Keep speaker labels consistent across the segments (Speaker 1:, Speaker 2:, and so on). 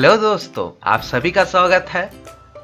Speaker 1: Hello दोस्तों, आप सभी का स्वागत है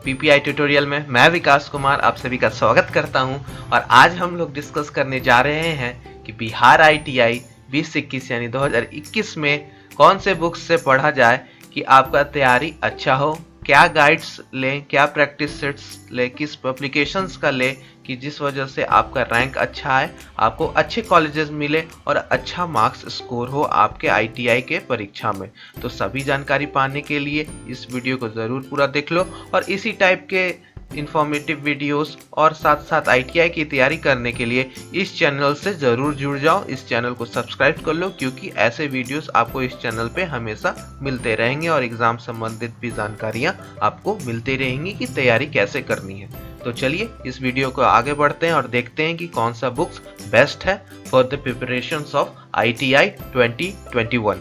Speaker 1: पीपीआई ट्यूटोरियल में। मैं विकास कुमार आप सभी का स्वागत करता हूं और आज हम लोग डिस्कस करने जा रहे हैं कि बिहार आईटीआई 2021 यानी 2021 में कौन से बुक्स से पढ़ा जाए कि आपका तैयारी अच्छा हो। क्या गाइड्स लें, क्या प्रैक्टिस सेट्स लें, किस पब्लिकेशंस का लें कि जिस वजह से आपका रैंक अच्छा आए, आपको अच्छे कॉलेजेस मिले और अच्छा मार्क्स स्कोर हो आपके आईटीआई के परीक्षा में। तो सभी जानकारी पाने के लिए इस वीडियो को ज़रूर पूरा देख लो और इसी टाइप के इंफॉर्मेटिव वीडियोस और साथ साथ आईटीआई की तैयारी करने के लिए इस चैनल से ज़रूर जुड़ जाओ। इस चैनल को सब्सक्राइब कर लो क्योंकि ऐसे वीडियोस आपको इस चैनल पे हमेशा मिलते रहेंगे और एग्ज़ाम संबंधित भी जानकारियाँ आपको मिलती रहेंगी कि तैयारी कैसे करनी है। तो चलिए इस वीडियो को आगे बढ़ते हैं और देखते हैं कि कौन सा बुक्स बेस्ट है for the preparations of ITI 2021।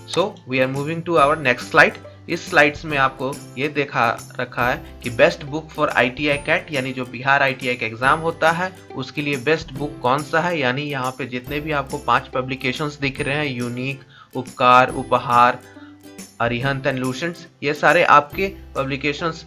Speaker 1: So we are moving to our next slide. इस स्लाइड्स में आपको ये देखा रखा है कि best book for ITI CAT यानी जो बिहार ITI का एग्जाम होता है उसके लिए बेस्ट बुक कौन सा है। यानी यहाँ पे जितने भी आपको 5 पब्लिकेशंस दिख रहे हैं, यूनिक, उपकार, उपहार, अरिहंत एंड लूसेंट्स, ये सारे आपके पब्लिकेशंस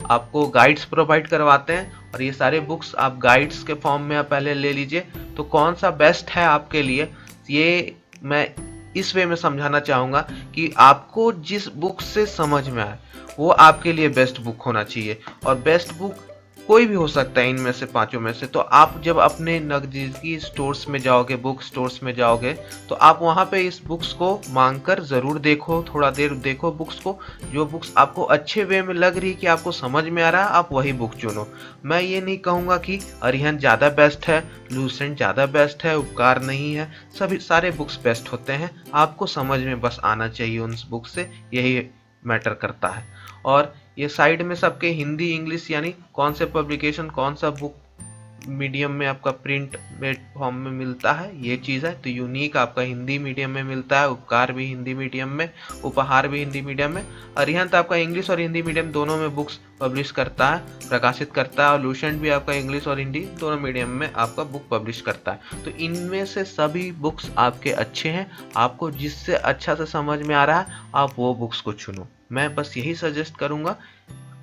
Speaker 1: आपको गाइड्स प्रोवाइड करवाते हैं और ये सारे बुक्स आप गाइड्स के फॉर्म में आप पहले ले लीजिए। तो कौन सा बेस्ट है आपके लिए, ये मैं इस वे में समझाना चाहूँगा कि आपको जिस बुक से समझ में आए वो आपके लिए बेस्ट बुक होना चाहिए। और बेस्ट बुक कोई भी हो सकता है इनमें से पांचों में से। तो आप जब अपने नज़दीकी स्टोर्स में जाओगे, बुक स्टोर्स में जाओगे, तो आप वहाँ पे इस बुक्स को मांग कर ज़रूर देखो, थोड़ा देर देखो बुक्स को। जो बुक्स आपको अच्छे वे में लग रही कि आपको समझ में आ रहा है, आप वही बुक चुनो। मैं ये नहीं कहूँगा कि अरिहंत ज़्यादा बेस्ट है, लूसेंट ज़्यादा बेस्ट है, उपकार नहीं है। सभी सारे बुक्स बेस्ट होते हैं, आपको समझ में बस आना चाहिए उन बुक से, यही मैटर करता है। और ये साइड में सबके हिंदी इंग्लिश यानी कौन से पब्लिकेशन कौन सा बुक मीडियम में आपका प्रिंट में फॉर्म में मिलता है, ये चीज़ है। तो यूनिक आपका हिंदी मीडियम में मिलता है, उपकार भी हिंदी मीडियम में, उपहार भी हिंदी मीडियम में, अरिहंत आपका इंग्लिश और हिंदी मीडियम दोनों में बुक्स पब्लिश करता है, प्रकाशित करता है। और लूसेंट भी आपका इंग्लिश और हिंदी दोनों मीडियम में आपका बुक पब्लिश करता है। तो इनमें से सभी बुक्स आपके अच्छे हैं, आपको जिससे अच्छा से समझ में आ रहा है आप वो बुक्स को चुनो। मैं बस यही सजेस्ट करूँगा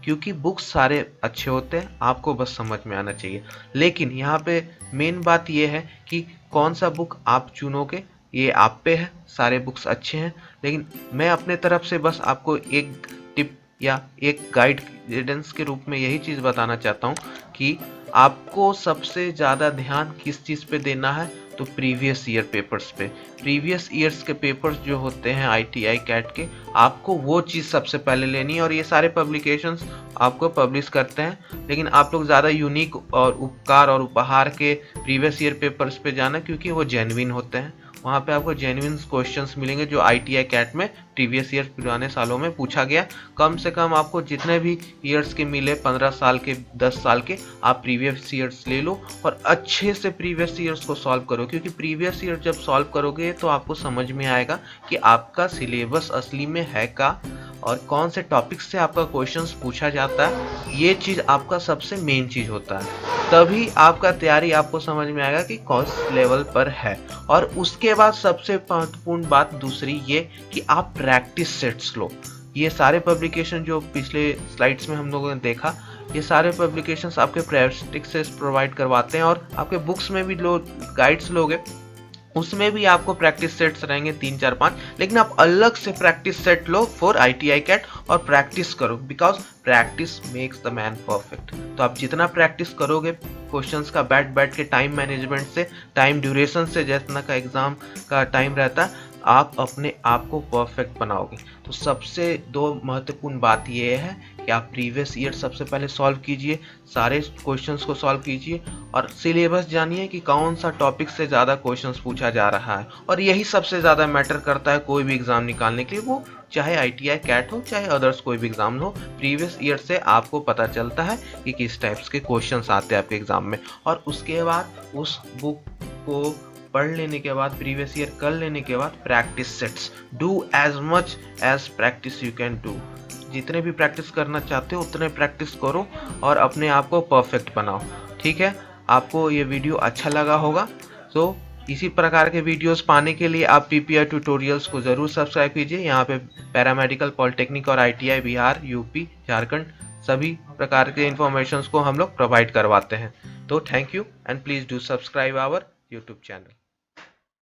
Speaker 1: क्योंकि बुक्स सारे अच्छे होते हैं, आपको बस समझ में आना चाहिए। लेकिन यहाँ पे मेन बात ये है कि कौन सा बुक आप चुनोगे ये आप पे है। सारे बुक्स अच्छे हैं, लेकिन मैं अपने तरफ से बस आपको एक टिप या एक गाइडेंस के रूप में यही चीज़ बताना चाहता हूँ कि आपको सबसे ज़्यादा ध्यान किस चीज़ पे देना है, तो प्रीवियस ईयर पेपर्स पे। प्रीवियस ईयर्स के पेपर्स जो होते हैं ITI कैट के, आपको वो चीज़ सबसे पहले लेनी है। और ये सारे पब्लिकेशंस आपको पब्लिश करते हैं, लेकिन आप लोग ज़्यादा यूनिक और उपकार और उपहार के प्रीवियस ईयर पेपर्स पे जाना क्योंकि वो जेन्युइन होते हैं। वहाँ पे आपको जेन्युइन क्वेश्चंस मिलेंगे जो ITI कैट में प्रीवियस ईयर पुराने सालों में पूछा गया। कम से कम आपको जितने भी ईयर्स के मिले, 15 साल के, 10 साल के, आप प्रीवियस ईयर्स ले लो और अच्छे से प्रीवियस ईयर्स को सॉल्व करो। क्योंकि प्रीवियस ईयर जब सॉल्व करोगे तो आपको समझ में आएगा कि आपका सिलेबस असली में है का और कौन से टॉपिक से आपका क्वेश्चंस पूछा जाता है। ये चीज़ आपका सबसे मेन चीज़ होता है, तभी आपका तैयारी आपको समझ में आएगा कि कौन लेवल पर है। और उसके बाद सबसे महत्वपूर्ण बात दूसरी ये कि आप प्रैक्टिस सेट्स लो। ये सारे पब्लिकेशन जो पिछले स्लाइड्स में हम लोगों ने देखा, ये सारे पब्लिकेशंस आपके प्रैक्टिस सेट्स प्रोवाइड करवाते हैं। और आपके बुक्स में भी गाइड्स लोगे उसमें भी आपको प्रैक्टिस सेट्स रहेंगे 3 4 5, लेकिन आप अलग से प्रैक्टिस सेट लो फॉर ITI कैट और प्रैक्टिस करो, because practice makes the man perfect. तो आप जितना प्रैक्टिस करोगे क्वेश्चंस का बैठ बैठ के, टाइम मैनेजमेंट से, टाइम ड्यूरेशन से, जितना का एग्जाम का टाइम रहता है, आप अपने आप को परफेक्ट बनाओगे। तो सबसे दो महत्वपूर्ण बात यह है कि आप प्रीवियस ईयर सबसे पहले सॉल्व कीजिए, सारे क्वेश्चंस को सॉल्व कीजिए और सिलेबस जानिए कि कौन सा टॉपिक से ज़्यादा क्वेश्चंस पूछा जा रहा है। और यही सबसे ज़्यादा मैटर करता है कोई भी एग्ज़ाम निकालने के लिए, वो चाहे ITI कैट हो चाहे अदर्स कोई भी एग्ज़ाम हो। प्रीवियस ईयर से आपको पता चलता है कि किस टाइप्स के क्वेश्चंस आते हैं आपके एग्ज़ाम में। और उसके बाद उस बुक को पढ़ लेने के बाद, प्रीवियस ईयर कर लेने के बाद, practice sets, do as much as practice you can do. जितने भी प्रैक्टिस करना चाहते हो उतने प्रैक्टिस करो और अपने आप को परफेक्ट बनाओ। ठीक है, आपको ये वीडियो अच्छा लगा होगा, तो इसी प्रकार के वीडियोस पाने के लिए आप पीपीआई ट्यूटोरियल्स को ज़रूर सब्सक्राइब कीजिए। यहाँ पे पैरामेडिकल, पॉलिटेक्निक और आईटीआई बिहार, यूपी, झारखंड सभी प्रकार के इन्फॉर्मेशंस को हम लोग प्रोवाइड करवाते हैं। तो thank you and please do subscribe our YouTube channel.